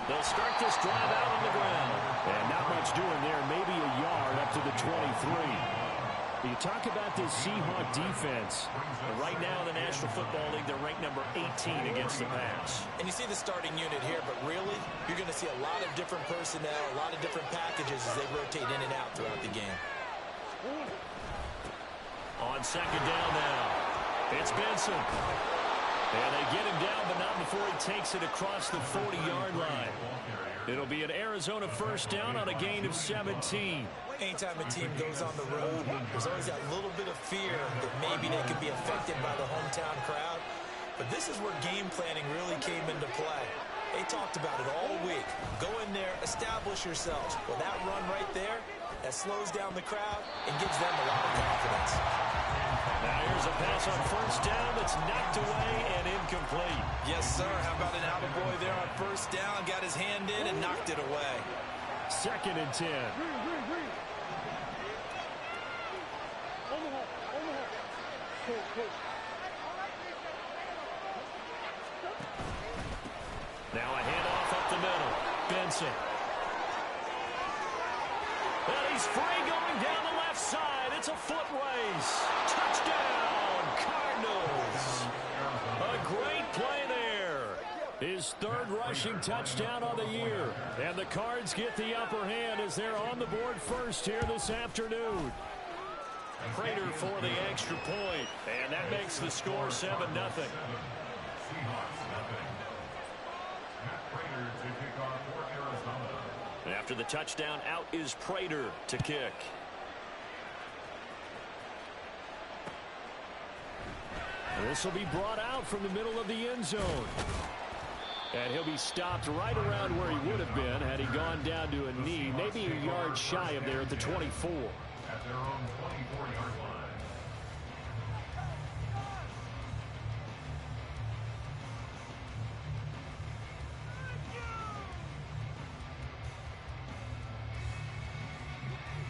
They'll start this drive out on the ground. And not much doing there. Maybe a yard up to the 23. You talk about this Seahawk defense. Right now in the National Football League, they're ranked number 18 against the pass. And you see the starting unit here, but really, you're going to see a lot of different personnel, a lot of different packages as they rotate in and out throughout the game. On second down now, it's Benson. And they get him down, but not before he takes it across the 40-yard line. It'll be an Arizona first down on a gain of 17. Anytime a team goes on the road, there's always that little bit of fear that maybe they could be affected by the hometown crowd. But this is where game planning really came into play. They talked about it all week. Go in there, establish yourselves. Well, that run right there, that slows down the crowd and gives them a lot of confidence. Now here's a pass on first down that's knocked away and incomplete. Yes, sir. How about an attaboy there on first down? Got his hand in and knocked it away. Second and 10. Now a handoff up the middle. Benson. And he's free going down the left side. It's a foot race. Touchdown, Cardinals. A great play there. His third rushing touchdown of the year. And the Cards get the upper hand as they're on the board first here this afternoon. Prater for the extra point. And that makes the score 7-0. After the touchdown, out is Prater to kick. This will be brought out from the middle of the end zone. And he'll be stopped right around where he would have been had he gone down to a knee, maybe a yard shy of there at the 24. At their own 24-yard line.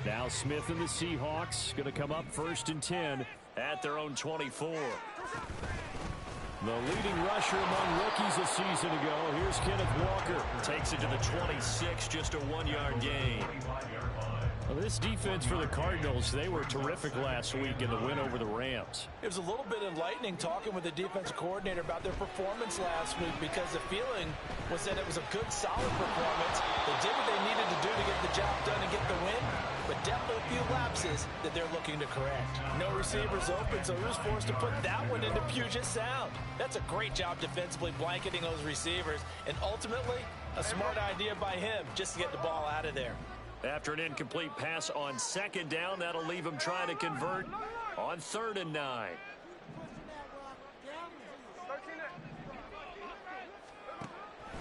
Now Smith and the Seahawks going to come up first and 10 at their own 24. The leading rusher among rookies a season ago. Here's Kenneth Walker. Takes it to the 26, just a 1-yard gain. Well, this defense for the Cardinals, they were terrific last week in the win over the Rams. It was a little bit enlightening talking with the defensive coordinator about their performance last week because the feeling was that it was a good, solid performance. They did what they needed to do to get the job done and get the win, but definitely a few lapses that they're looking to correct. No receivers open, so he was forced to put that one into Puget Sound. That's a great job defensively blanketing those receivers, and ultimately, a smart idea by him just to get the ball out of there. After an incomplete pass on second down, that'll leave him trying to convert on 3rd and 9.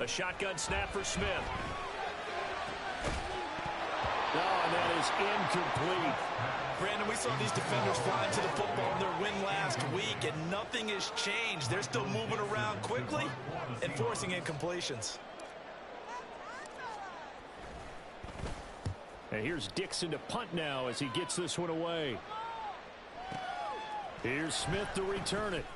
A shotgun snap for Smith. Oh, and that is incomplete. Brandon, we saw these defenders flying to the football in their win last week, and nothing has changed. They're still moving around quickly and forcing incompletions. And here's Dixon to punt now as he gets this one away. Here's Smith to return it.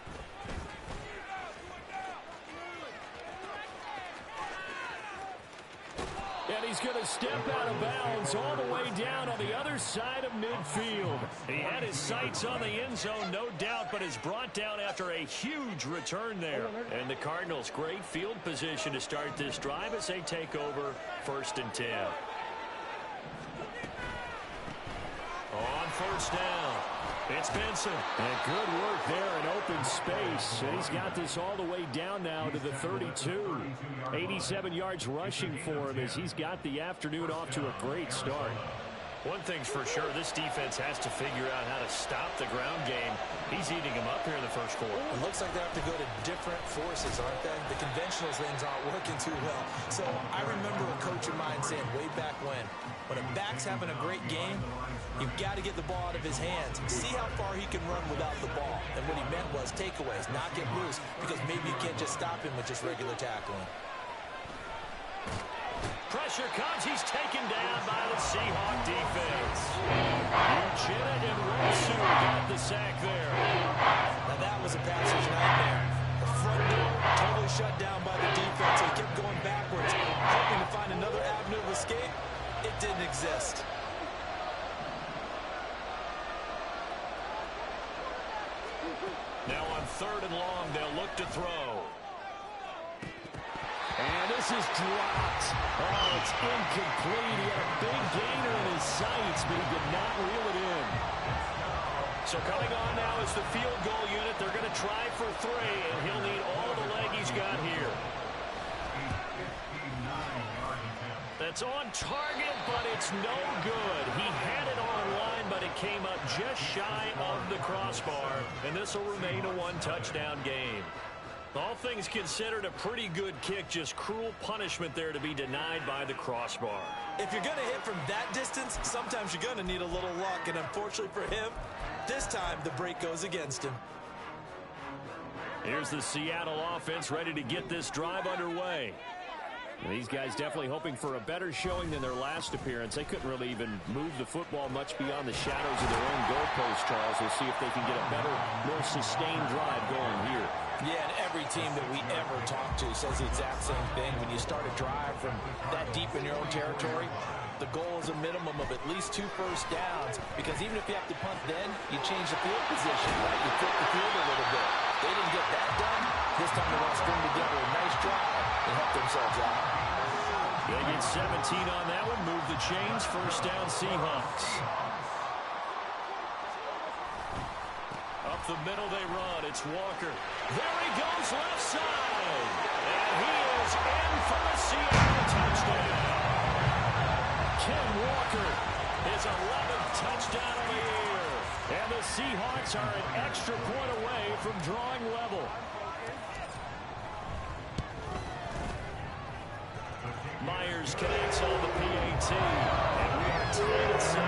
And he's going to step out of bounds all the way down on the other side of midfield. He had his sights on the end zone, no doubt, but is brought down after a huge return there. And the Cardinals, great field position to start this drive as they take over 1st and 10. On first down, it's Benson. And good work there in open space. And he's got this all the way down now to the 32. 87 yards rushing for him as he's got the afternoon off to a great start. One thing's for sure, this defense has to figure out how to stop the ground game. He's eating them up here in the first quarter. It looks like they have to go to different forces, aren't they? The conventional things aren't working too well. So I remember a coach of mine saying way back when a back's having a great game, you've got to get the ball out of his hands. See how far he can run without the ball. And what he meant was takeaways, not get loose, because maybe you can't just stop him with just regular tackling. Pressure comes. He's taken down by the Seahawk defense. Uchenna and Rosu got the sack there. Now that was a passer's nightmare. The front door totally easily shut down by the defense. He kept going backwards, hoping to find another avenue of escape. It didn't exist. Now on 3rd and long, they'll look to throw. And this is dropped. Oh, it's incomplete. He had a big gainer in his sights, but he did not reel it in. So coming on now is the field goal unit. They're going to try for 3, and he'll need all the leg he's got here. That's on target, but it's no good. He had it on line, but it came up just shy of the crossbar, and this will remain a 1-touchdown game. All things considered, a pretty good kick, just cruel punishment there to be denied by the crossbar. If you're going to hit from that distance, sometimes you're going to need a little luck, and unfortunately for him, this time the break goes against him. Here's the Seattle offense ready to get this drive underway. These guys definitely hoping for a better showing than their last appearance. They couldn't really even move the football much beyond the shadows of their own goalpost, Charles. We'll see if they can get a better, more sustained drive going here. Yeah, and every team that we ever talk to says the exact same thing. When you start a drive from that deep in your own territory, the goal is a minimum of at least 2 first downs, because even if you have to punt then, you change the field position, right? You flip the field a little bit. They didn't get that done. This time they want to string together a nice drive and help themselves out. They get 17 on that one. Move the chains. First down, Seahawks. Up the middle they run. It's Walker. There he goes left side. And he is in for the Seattle touchdown. Ken Walker, his 11th touchdown of the year. And the Seahawks are an extra point away from drawing level. Myers connects on the PAT. And we are tied at 7.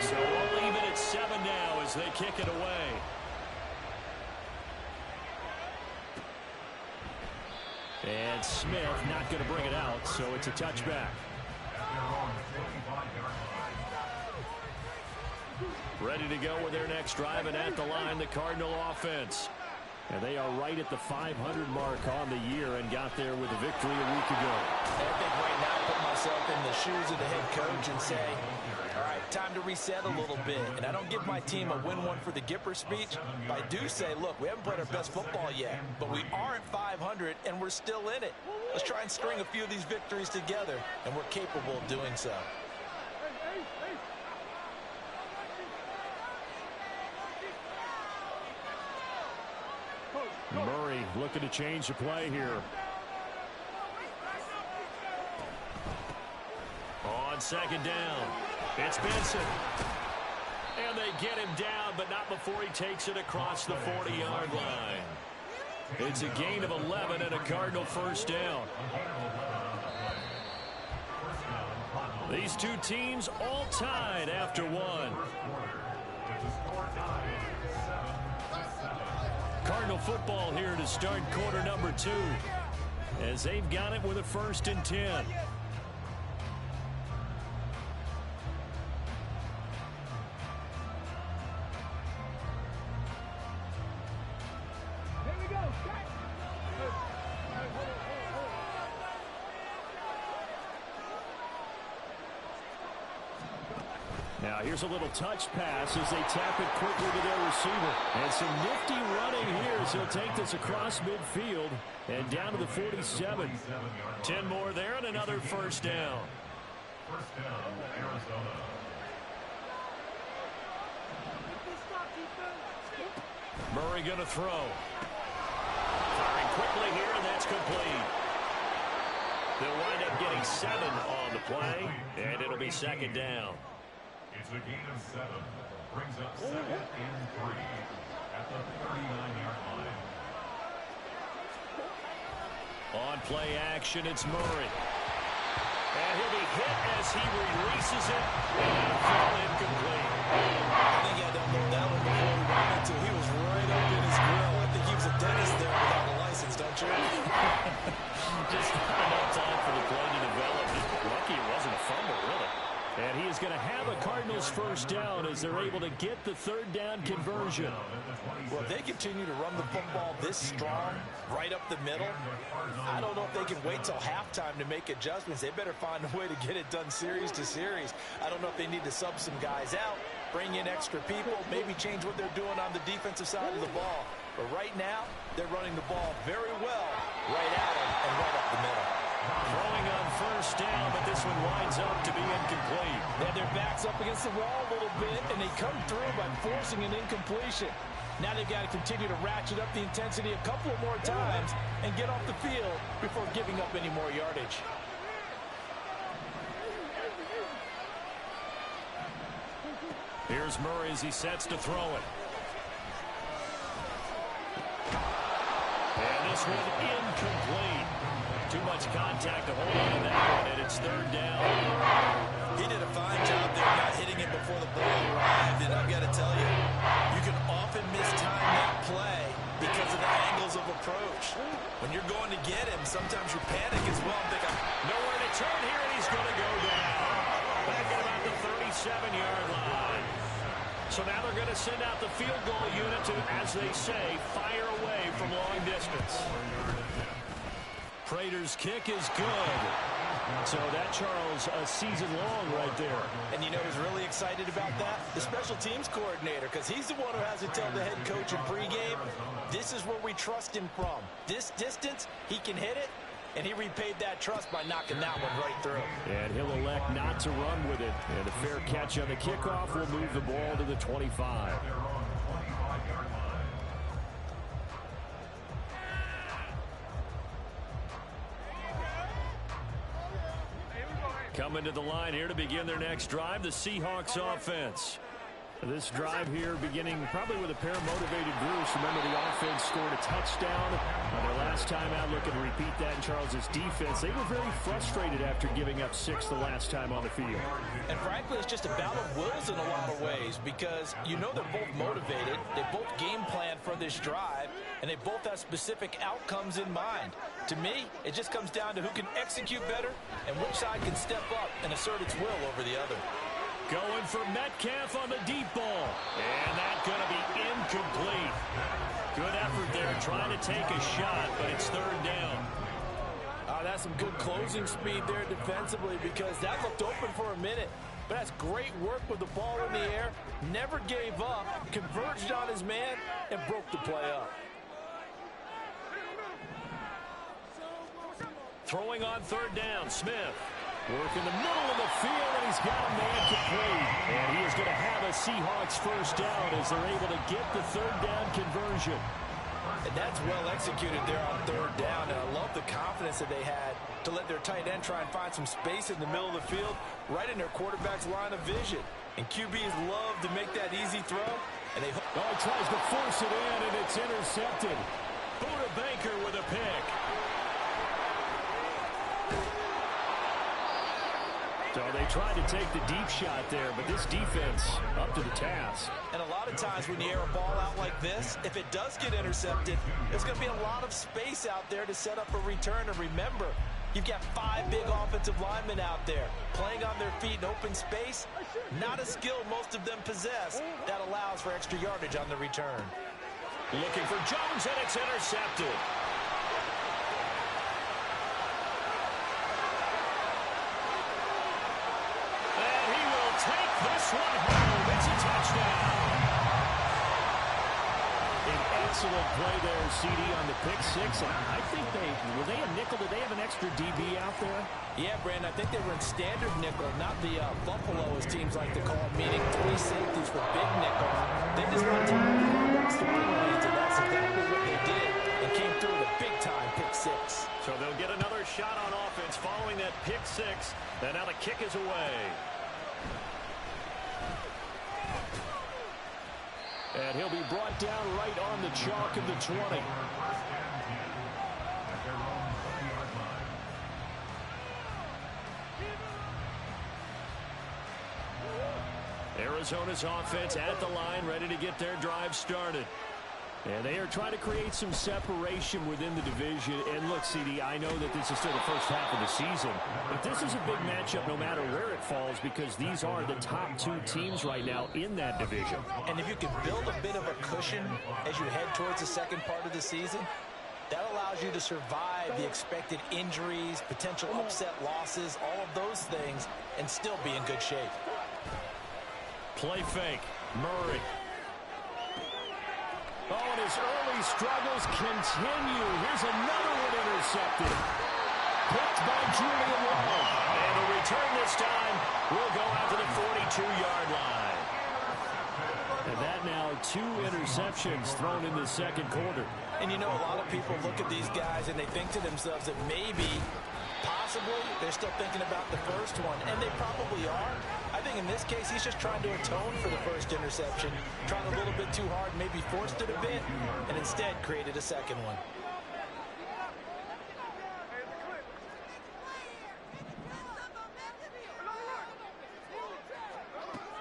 So we'll leave it at 7 now as they kick it away. And Smith not going to bring it out, so it's a touchback. Ready to go with their next drive, and at the line, the Cardinal offense. And they are right at the 500 mark on the year and got there with a victory a week ago. And I think right now I put myself in the shoes of the head coach and say, all right, time to reset a little bit. And I don't give my team a win one for the Gipper speech, but I do say, look, we haven't played our best football yet, but we are at 500 and we're still in it. Let's try and string a few of these victories together, and we're capable of doing so. Murray looking to change the play here. On 2nd down, it's Benson. And they get him down, but not before he takes it across the 40-yard line. It's a gain of 11 and a Cardinal first down. These two teams all tied after 1. Cardinal football here to start quarter number 2, as they've got it with a 1st and 10. Now here's a little touch pass as they tap it quickly to their receiver. And some nifty running here as he'll take this across midfield and down to the 47. 10 more there and another first down. First down, Arizona. Murray going to throw. Firing quickly here, and that's complete. They'll wind up getting 7 on the play, and it'll be 2nd down. It's a gain of 7. Brings up 2nd and 3 at the 39-yard line. On play action, it's Murray. And he'll be hit as he releases it, and fall incomplete. I think he had to unload that one before he ran into. He was right up in his grill. I think he was a dentist there without a license, don't you? Just not enough time for the play to develop. Lucky it wasn't a fumble, really. And he is going to have a Cardinals first down as they're able to get the 3rd down conversion. Well, if they continue to run the football this strong, right up the middle, I don't know if they can wait till halftime to make adjustments. They better find a way to get it done series to series. I don't know if they need to sub some guys out, bring in extra people, maybe change what they're doing on the defensive side of the ball. But right now, they're running the ball very well right at them and right up the middle. Throwing on first down, but this one winds up to be incomplete. They had their backs up against the wall a little bit, and they come through by forcing an incompletion. Now they've got to continue to ratchet up the intensity a couple of more times and get off the field before giving up any more yardage. Here's Murray as he sets to throw it. And this one incomplete. Too much contact to hold on to that one, and it's third down. He did a fine job there not hitting it before the ball arrived, and I've got to tell you, you can often mistime that play because of the angles of approach. When you're going to get him, sometimes you panic as well. Nowhere to turn here, and he's going to go down. Back at about the 37-yard line. So now they're going to send out the field goal unit to, as they say, fire away from long distance. Prater's kick is good. So that, Charles, a season long right there. And you know who's really excited about that? The special teams coordinator, because he's the one who has to tell the head coach in pregame, this is where we trust him from. This distance, he can hit it, and he repaid that trust by knocking that one right through. And he'll elect not to run with it. And a fair catch on the kickoff will move the ball to the 25. Coming to the line here to begin their next drive, the Seahawks offense. This drive here beginning probably with a pair of motivated Bruce. Remember, the offense scored a touchdown on their last time out. Looking to repeat that in Charles's defense. They were very frustrated after giving up 6 the last time on the field. And frankly, it's just a battle of wills in a lot of ways because you know they're both motivated. They both game plan for this drive, and they both have specific outcomes in mind. To me, it just comes down to who can execute better and which side can step up and assert its will over the other. Going for Metcalf on the deep ball. And that's going to be incomplete. Good effort there trying to take a shot, but it's third down. That's some good closing speed there defensively because that looked open for a minute. But that's great work with the ball in the air. Never gave up, converged on his man, and broke the play up. Throwing on third down, Smith. Work in the middle of the field, and he's got a man complete. And he is going to have a Seahawks first down as they're able to get the third down conversion. And that's well executed there on third down. And I love the confidence that they had to let their tight end try and find some space in the middle of the field, right in their quarterback's line of vision. And QBs love to make that easy throw. And he tries to force it in, and it's intercepted. Buda Baker with a pick. So they tried to take the deep shot there, but this defense up to the task. And a lot of times when you air a ball out like this, if it does get intercepted, there's going to be a lot of space out there to set up a return. And remember, you've got 5 big offensive linemen out there playing on their feet in open space. Not a skill most of them possess that allows for extra yardage on the return. Looking for Jones, and it's intercepted. This one home. It's a touchdown. An excellent play there, CD, on the pick six. And I think were they a nickel? Did they have an extra DB out there? Yeah, Brandon, I think they were in standard nickel, not the Buffalo, as teams like to call it, meaning 3 safeties for big nickel. They just went to the lanes, and that's exactly what they did. They came through with a big-time pick six. So they'll get another shot on offense following that pick six. And now the kick is away. And he'll be brought down right on the chalk of the 20. Arizona's offense at the line, ready to get their drive started. And they are trying to create some separation within the division. And look, CD, I know that this is still the first half of the season, but this is a big matchup no matter where it falls because these are the top two teams right now in that division. And if you can build a bit of a cushion as you head towards the second part of the season, that allows you to survive the expected injuries, potential upset losses, all of those things, and still be in good shape. Play fake. Murray. Oh, and his early struggles continue. Here's another one intercepted. Picked by Julian Love. And the return this time will go out to the 42-yard line. And that now 2 interceptions thrown in the second quarter. And you know, a lot of people look at these guys and they think to themselves that maybe, possibly, they're still thinking about the first one. And they probably are. I think in this case, he's just trying to atone for the first interception. Tried a little bit too hard, maybe forced it a bit, and instead created a second one.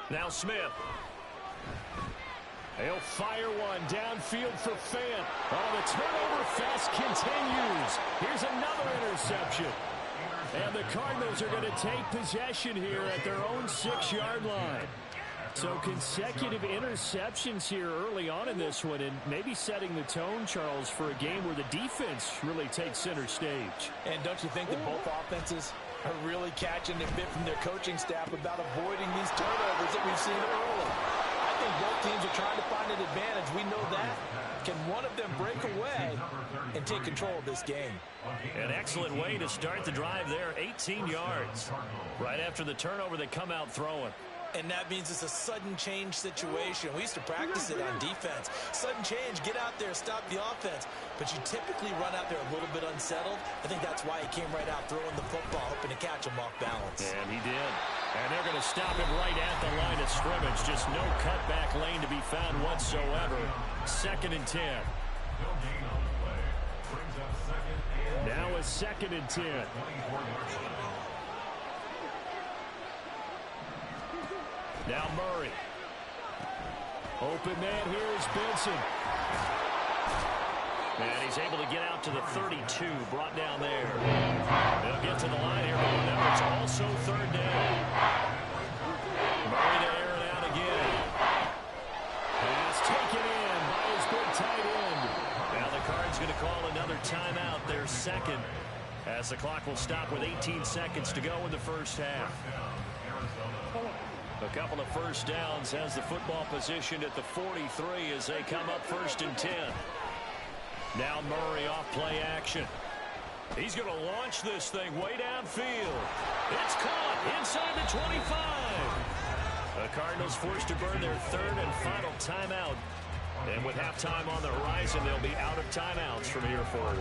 Now Smith. He'll fire one downfield for Fant. Oh, the turnover fest continues. Here's another interception. And the Cardinals are going to take possession here at their own 6-yard line. So consecutive interceptions here early on in this one, and maybe setting the tone, Charles, for a game where the defense really takes center stage. And don't you think that both offenses are really catching a bit from their coaching staff about avoiding these turnovers that we've seen early? I think both teams are trying to find an advantage. We know that. Can one of them break away and take control of this game? An excellent way to start the drive there. 18 yards. Right after the turnover, they come out throwing. And that means it's a sudden change situation. We used to practice it on defense. Sudden change, get out there, stop the offense. But you typically run out there a little bit unsettled. I think that's why he came right out throwing the football, hoping to catch him off balance. And he did. And they're going to stop him right at the line of scrimmage. Just no cutback lane to be found whatsoever. 2nd and 10. Now a 2nd and 10. Now Murray. Open man, here's Benson. And he's able to get out to the 32, brought down there. They'll get to the line here, but remember, it's also 3rd down. Murray to air it out again. Pass taken in by his big tight end. Now the Cards going to call another timeout, their 2nd, as the clock will stop with 18 seconds to go in the first half. A couple of first downs has the football positioned at the 43 as they come up 1st and 10. Now Murray off play action. He's going to launch this thing way downfield. It's caught inside the 25. The Cardinals forced to burn their 3rd and final timeout. And with halftime on the horizon, they'll be out of timeouts from here forward.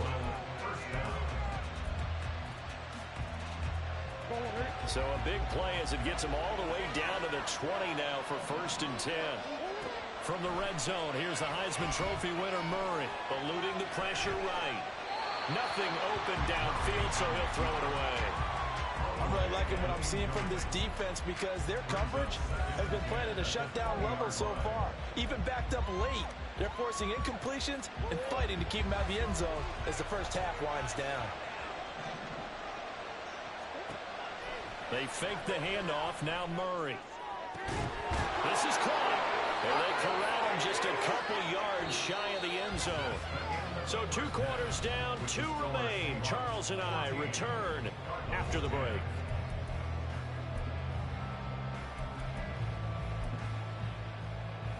So a big play as it gets them all the way down to the 20 now for 1st and 10. From the red zone, here's the Heisman Trophy winner Murray, eluding the pressure right. Nothing open downfield, so he'll throw it away. I'm really liking what I'm seeing from this defense because their coverage has been playing at a shutdown level so far. Even backed up late, they're forcing incompletions and fighting to keep them out of the end zone as the first half winds down. They fake the handoff, now Murray. This is caught, and they corral him just a couple yards shy of the end zone. So 2 quarters down, 2 remain. Charles and I return after the break.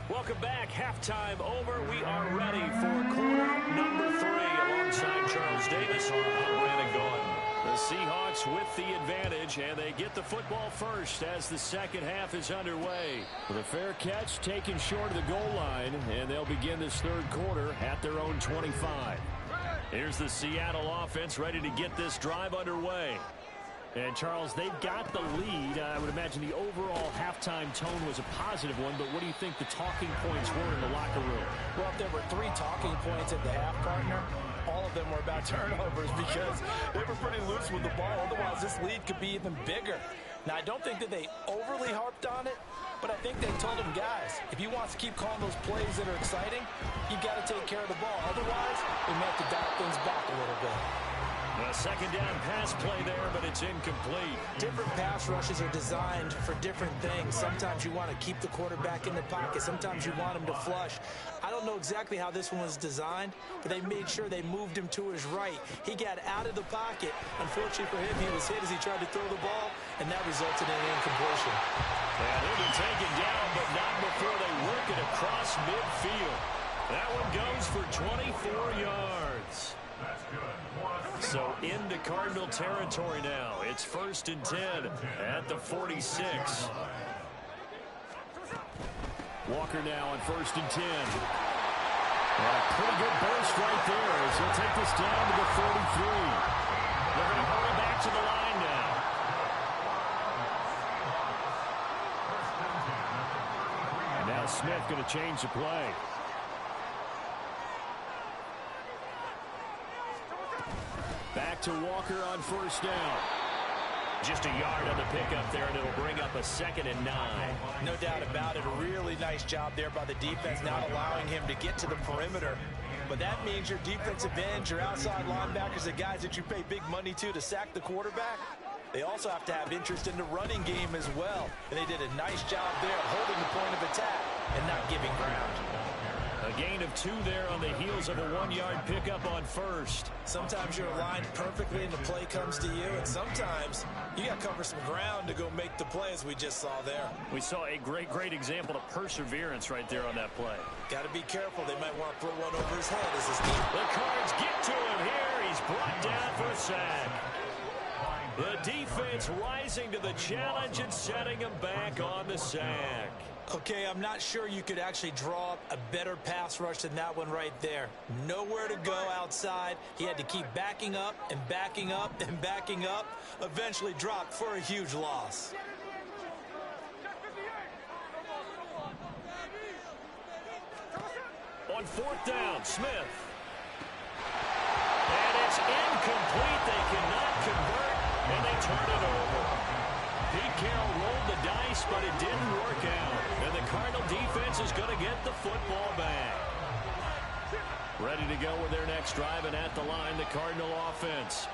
Welcome back. Halftime over. We are ready for quarter number 3 alongside Charles Davis. I'm Brandon Gordon. The Seahawks with the advantage, and they get the football first as the second half is underway. With a fair catch taken short of the goal line, and they'll begin this 3rd quarter at their own 25. Here's the Seattle offense ready to get this drive underway. And, Charles, they've got the lead. I would imagine the overall halftime tone was a positive one, but what do you think the talking points were in the locker room? Well, if there were 3 talking points at the half, partner, all of them were about turnovers because they were pretty loose with the ball. Otherwise, this lead could be even bigger. Now, I don't think that they overly harped on it, but I think they told him, guys, if he wants to keep calling those plays that are exciting, you've got to take care of the ball. Otherwise, we may have to dial things back a little bit. A second down pass play there, but it's incomplete. Different pass rushes are designed for different things. Sometimes you want to keep the quarterback in the pocket. Sometimes you want him to flush. I don't know exactly how this one was designed, but they made sure they moved him to his right. He got out of the pocket. Unfortunately for him, he was hit as he tried to throw the ball, and that resulted in an incompletion. And he'll be taken down, but not before they work it across midfield. That one goes for 24 yards. So into Cardinal territory now. It's 1st and 10 at the 46. Walker now on 1st and 10. And a pretty good burst right there as he'll take this down to the 43. They're going to hurry back to the line now. And now Smith going to change the play. Back to Walker on 1st down. Just a yard on the pickup there, and it'll bring up a 2nd and 9. No doubt about it. A really nice job there by the defense, not allowing him to get to the perimeter. But that means your defensive ends, your outside linebackers, the guys that you pay big money to sack the quarterback, they also have to have interest in the running game as well. And they did a nice job there holding the point of attack and not giving ground. A gain of 2 there on the heels of a 1-yard pickup on 1st. Sometimes you're aligned perfectly and the play comes to you, and sometimes you got to cover some ground to go make the play, as we just saw there. We saw a great example of perseverance right there on that play. Got to be careful. They might want to throw one over his head as his team. The Cards get to him here. He's brought down for a sack. The defense rising to the challenge and setting him back on the sack. Okay, I'm not sure you could actually draw up a better pass rush than that one right there. Nowhere to go outside. He had to keep backing up and backing up and backing up. Eventually dropped for a huge loss. On 4th down, Smith. And it's incomplete. They cannot convert, and they turn it over. Pete Carroll rolled the dice, but it didn't work out. And the Cardinal defense is going to get the football back. Ready to go with their next drive, and at the line, the Cardinal offense.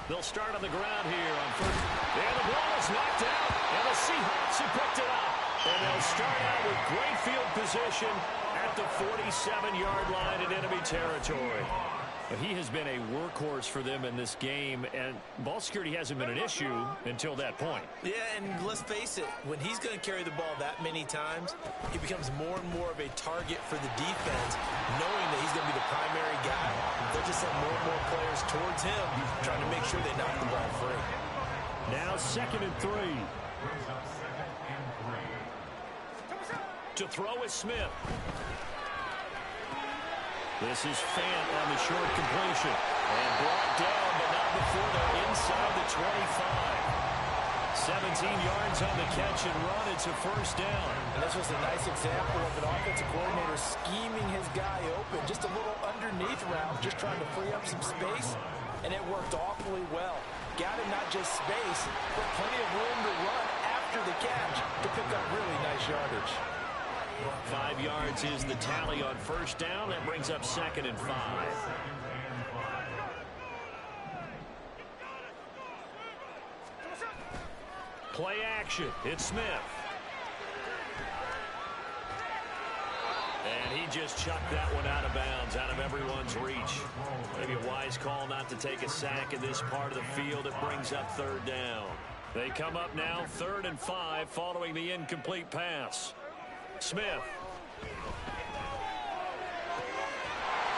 They'll start on the ground here on 1st. And the ball is knocked out, and the Seahawks have picked it up. And they'll start out with great field position at the 47-yard line in enemy territory. But he has been a workhorse for them in this game, and ball security hasn't been an issue until that point. Yeah, and let's face it, when he's going to carry the ball that many times, he becomes more and more of a target for the defense, knowing that he's going to be the primary guy. They'll just send more and more players towards him, trying to make sure they knock the ball free. Now 2nd and 3. To throw is Smith. This is Fant on the short completion. And brought down, but not before they're inside the 25. 17 yards on the catch and run. It's a 1st down. And this was a nice example of an offensive coordinator scheming his guy open. Just a little underneath route, just trying to free up some space. And it worked awfully well. Got him not just space, but plenty of room to run after the catch to pick up really nice yardage. 5 yards is the tally on 1st down. That brings up 2nd and 5. Play action. It's Smith. And he just chucked that one out of bounds, out of everyone's reach. Maybe a wise call not to take a sack in this part of the field. It brings up 3rd down. They come up now 3rd and 5 following the incomplete pass. Smith.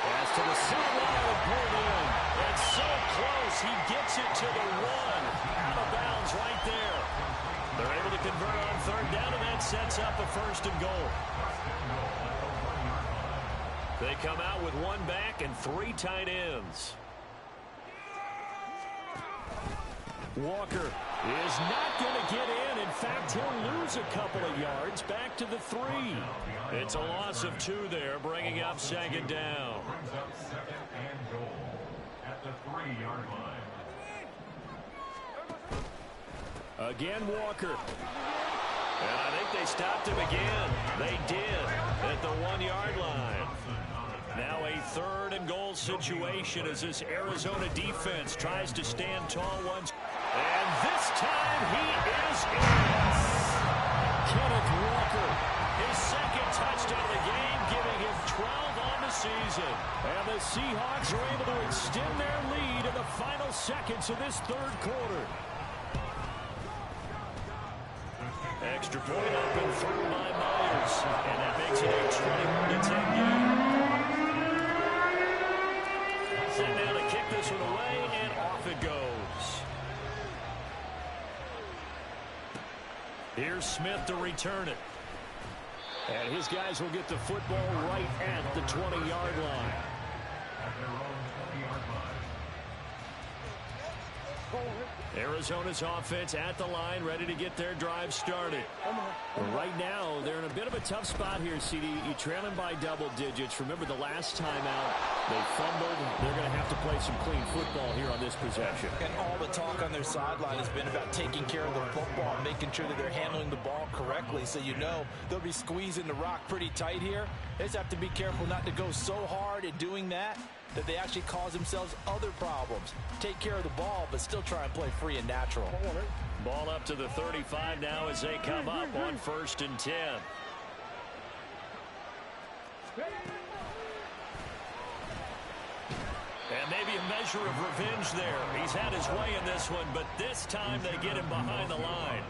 Pass to the sideline and pulled in. And so close, he gets it to the 1. Out of bounds right there. They're able to convert on 3rd down, and that sets up a 1st and goal. They come out with 1 back and 3 tight ends. Walker is not going to get in. In fact, he'll lose a couple of yards back to the 3. It's a loss of 2 there, bringing up 2nd down. Brings up 2nd and goal at the 3-yard line. Again, Walker. And I think they stopped him again. They did at the 1-yard line. Now a 3rd and goal situation as this Arizona defense tries to stand tall once. And this time he is in. Kenneth Walker, his 2nd touchdown of the game, giving him 12 on the season. And the Seahawks are able to extend their lead in the final seconds of this 3rd quarter. Extra point up and through by Myers. And that makes it a 21-10 game. Set now to kick this one away, and off it goes. Here's Smith to return it. And his guys will get the football right at the 20-yard line. Arizona's offense at the line, ready to get their drive started. Right now, they're in a bit of a tough spot here, CD. You're trailing by double digits. Remember the last time out, they fumbled. They're going to have to play some clean football here on this possession. And all the talk on their sideline has been about taking care of the football, making sure that they're handling the ball correctly. So you know they'll be squeezing the rock pretty tight here. They just have to be careful not to go so hard in doing that they actually cause themselves other problems. Take care of the ball, but still try and play free and natural. Ball up to the 35 now as they come up on 1st and 10. And maybe a measure of revenge there. He's had his way in this one, but this time they get him behind the line.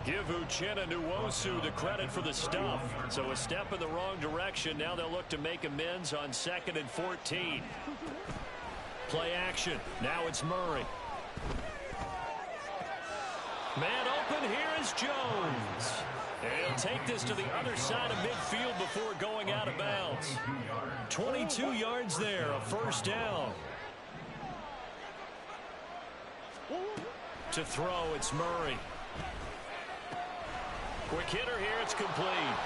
Give Uchenna Nwosu the credit for the stuff. So a step in the wrong direction. Now they'll look to make amends on 2nd and 14. Play action. Now it's Murray. Man open. Here is Jones. And he'll take this to the other side of midfield before going out of bounds. 22 yards there. A 1st down. To throw, it's Murray. Quick hitter here, it's complete.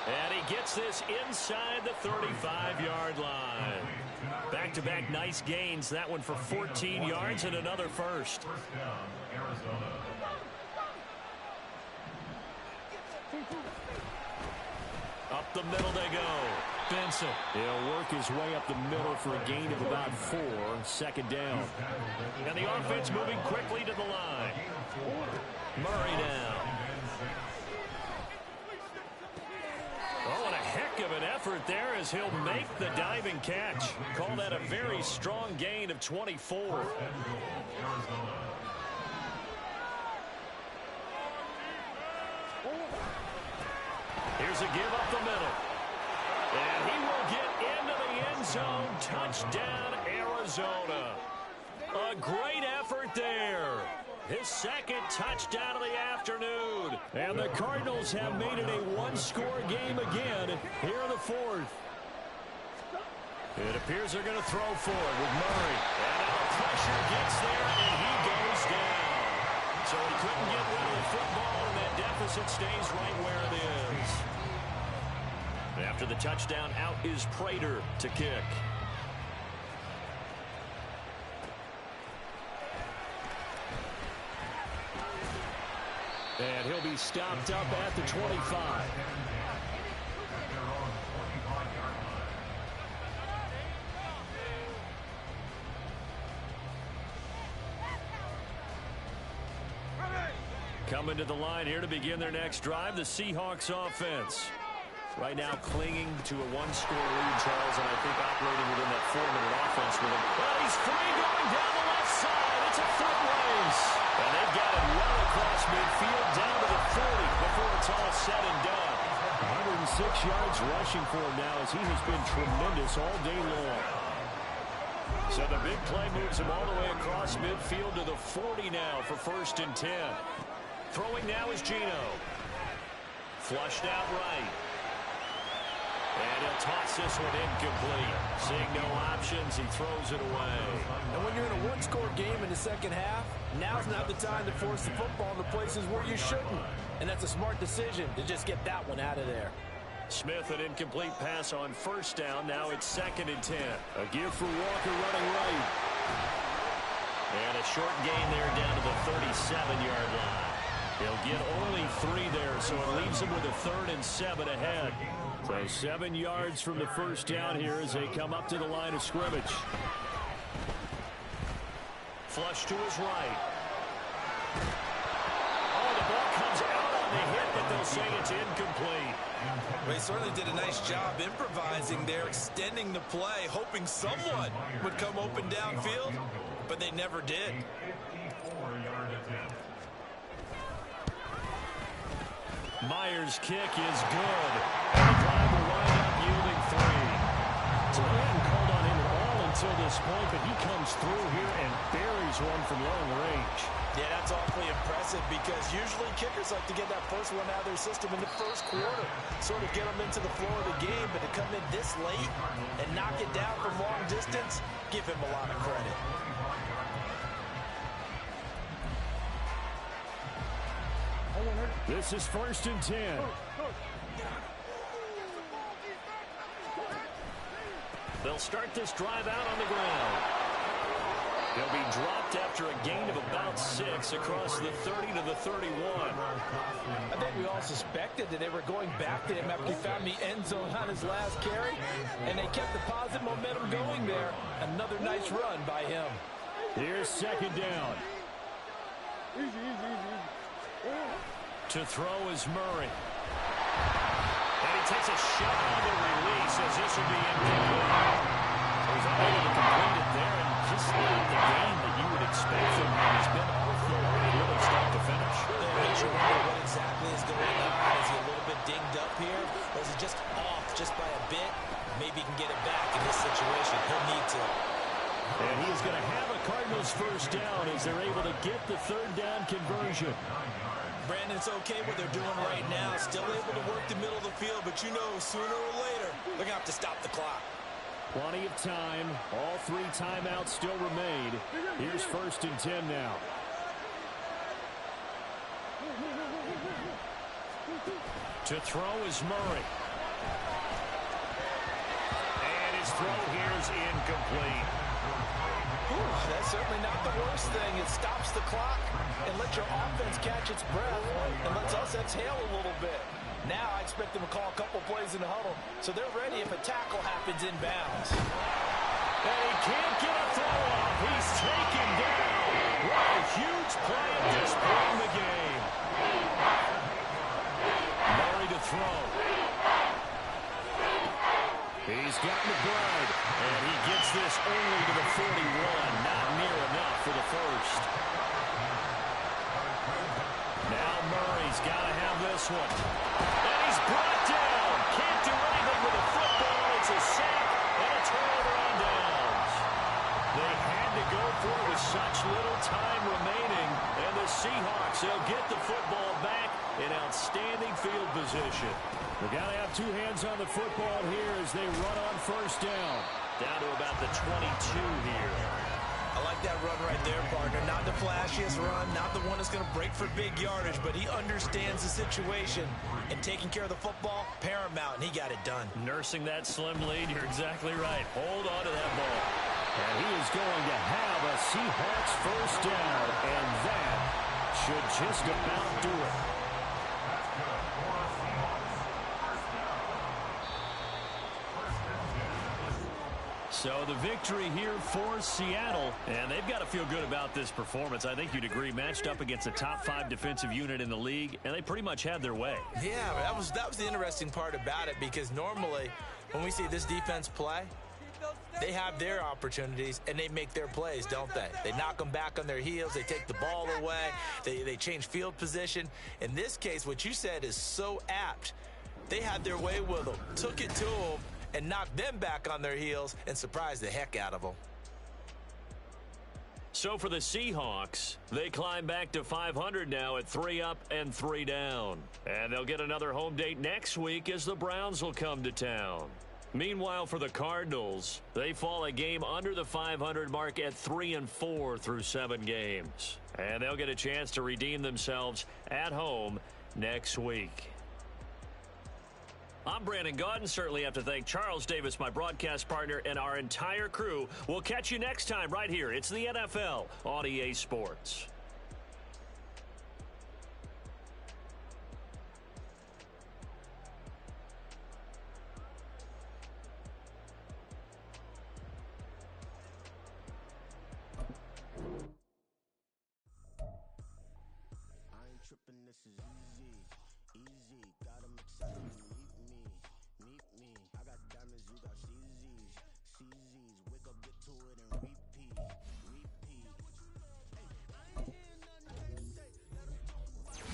And he gets this inside the 35-yard line. Back-to-back nice gains. That one for 14 yards and another 1st. Up the middle they go. Benson. He'll work his way up the middle for a gain of about 4. 2nd down. And the offense moving quickly to the line. Murray down. Oh, and a heck of an effort there as he'll make the diving catch. Call that a very strong gain of 24. Here's a give up the middle. And he will get into the end zone. Touchdown, Arizona. A great effort there. His 2nd touchdown of the afternoon. And the Cardinals have made it a 1-score game again here in the 4th. It appears they're going to throw for it with Murray. And now the pressure gets there, and he goes down. So he couldn't get rid of the football, and that deficit stays right where it is. After the touchdown, out is Prater to kick. And he'll be stopped up at the 25. Coming to the line here to begin their next drive, the Seahawks offense. Right now clinging to a 1-score lead, Charles, and I think operating within that 4-minute offense with him. Well, he's free going down the left side. It's a foot race. And they've got it well across midfield down to the 40 before it's all said and done. 106 yards rushing for him now as he has been tremendous all day long. So the big play moves him all the way across midfield to the 40 now for 1st and 10. Throwing now is Gino. Flushed out right. And he'll toss this one incomplete. Seeing no options, he throws it away. And when you're in a 1-score game in the 2nd half, now's not the time to force the football in the places where you shouldn't. And that's a smart decision to just get that one out of there. Smith, an incomplete pass on 1st down. Now it's 2nd and 10. A give for Walker running right. And a short gain there down to the 37-yard line. He'll get only 3 there, so it leaves him with a 3rd and 7 ahead. So 7 yards from the first down here as they come up to the line of scrimmage. Flush to his right. Oh, the ball comes out on the hit, but they'll say it's incomplete. Well, he certainly did a nice job improvising there, extending the play, hoping someone would come open downfield, but they never did. Myers' kick is good. And the drive will wind up yielding 3. So they hadn't called on him at all until this point, but he comes through here and buries one from long range. Yeah, that's awfully impressive because usually kickers like to get that first one out of their system in the first quarter, sort of get them into the flow of the game, but to come in this late and knock it down from long distance, give him a lot of credit. This is 1st and 10. They'll start this drive out on the ground. He'll be dropped after a gain of about 6 across the 30 to the 31. I think we all suspected that they were going back to him after he found the end zone on his last carry, and they kept the positive momentum going there. Another nice run by him. Here's 2nd down. To throw is Murray. And he takes a shot on the release as this will be incomplete. He's unable to complete it there, and just not the game that you would expect from him. He's been off the line really start to finish. It makes you wonder what exactly is going on. Is he a little bit dinged up here, or is he just off just by a bit? Maybe he can get it back in this situation. He'll need to. And he is going to have a Cardinals first down as they're able to get the 3rd down conversion. Brandon, it's okay what they're doing right now. Still able to work the middle of the field, but you know sooner or later they're going to have to stop the clock. Plenty of time. All 3 timeouts still remain. Here's 1st and 10 now. To throw is Murray. And his throw here is incomplete. That's certainly not the worst thing. It stops the clock and lets your offense catch its breath and lets us exhale a little bit. Now I expect them to call a couple plays in the huddle so they're ready if a tackle happens inbounds. And he can't get a throw off. He's taken down. What a huge play at this point in the game. Murray to throw. He's got McBride, and he gets this only to the 41. Not near enough for the first. Now Murray's got to have this one. And he's brought down. Can't do anything with the football. It's a sack and a turnover on downs. They had to go for it with such little time remaining. And the Seahawks, they'll get the football back in outstanding field position. We've got to have 2 hands on the football here as they run on first down. Down to about the 22 here. I like that run right there, partner. Not the flashiest run, not the one that's going to break for big yardage, but he understands the situation. And taking care of the football, paramount, and he got it done. Nursing that slim lead, you're exactly right. Hold on to that ball. And he is going to have a Seahawks first down, and that should just about do it. So the victory here for Seattle, and they've got to feel good about this performance. I think you'd agree, matched up against a top 5 defensive unit in the league, and they pretty much had their way. Yeah, that was the interesting part about it, because normally when we see this defense play, they have their opportunities and they make their plays, don't they? They knock them back on their heels. They take the ball away. They change field position. In this case, what you said is so apt. They had their way with them, took it to them, and knocked them back on their heels and surprised the heck out of them. So for the Seahawks, they climb back to 500 now at 3 up and 3 down. And they'll get another home date next week as the Browns will come to town. Meanwhile, for the Cardinals, they fall a game under the 500 mark at 3-4 through 7 games. And they'll get a chance to redeem themselves at home next week. I'm Brandon Gaudin. Certainly have to thank Charles Davis, my broadcast partner, and our entire crew. We'll catch you next time right here. It's the NFL on EA Sports. tripping, this is easy, easy. Got 'em excited to meet me. I got diamonds, you got CZs. Wake up, get to it, and repeat. Hey, I ain't hearing nothing they say. Let 'em talk about it.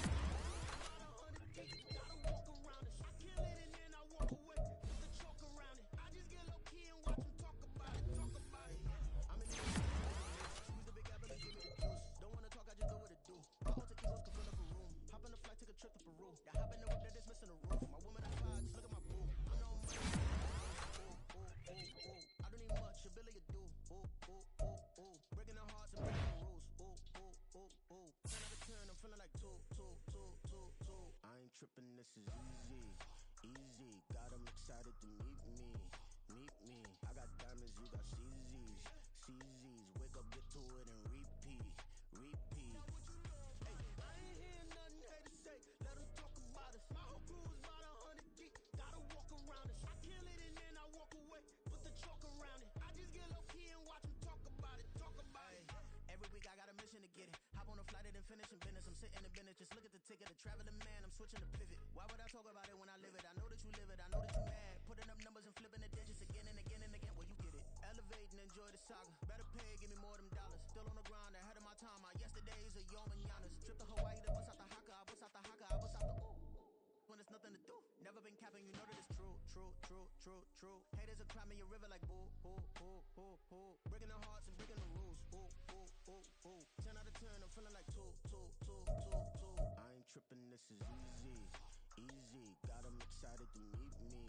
About 100 deep, gotta walk around it. I kill it and then I walk away with the chalk around it. I just get low key and watch them talk about it. I'm in the squeeze the big apple and give me the juice. Don't wanna talk, I just do what it do. My alter egos can fill up a room. Hop on the flight, take a trip to Peru. The hop in the whip that is missing the roof. My woman at 5, just look at my boo. I'm no money. I don't need much, ability to do. Breaking the hearts and breaking the rules. 10 out of 10, I'm feeling like two. I ain't tripping, this is easy. Got 'em excited to meet me. I got diamonds, you got CZs. Wake up, get to it, and repeat. Hey, I ain't hearing nothing haters say. Let 'em talk about us. My whole crew is about 100 deep. Gotta walk around us. I kill it and then I walk away. Put the chalk around it. I just get low key and watch them talk about it. Every week I got a mission to get it. Hop on a flight and then finish in business. I'm sitting in business. Just look at the ticket. A traveling man. I'm switching the pivot. Why would I talk about it when I live it? I know that you live it. I know that you mad. Putting up numbers and flipping the digits again and again and again. Well, you get it. Elevate and enjoy the saga. Better pay, give me more than dollars. Still on the grind, ahead of my time. My yesterdays are your mananas. Trip to Hawaii to bust out the haka. I bust out the ooh. When there's nothing to do. Never been capping, you know that it's true. Haters are climbing your river like boo. Breaking the hearts and breaking the rules. 10 out of 10, I'm feeling like two. I ain't tripping, this is easy. Got 'em excited to meet me.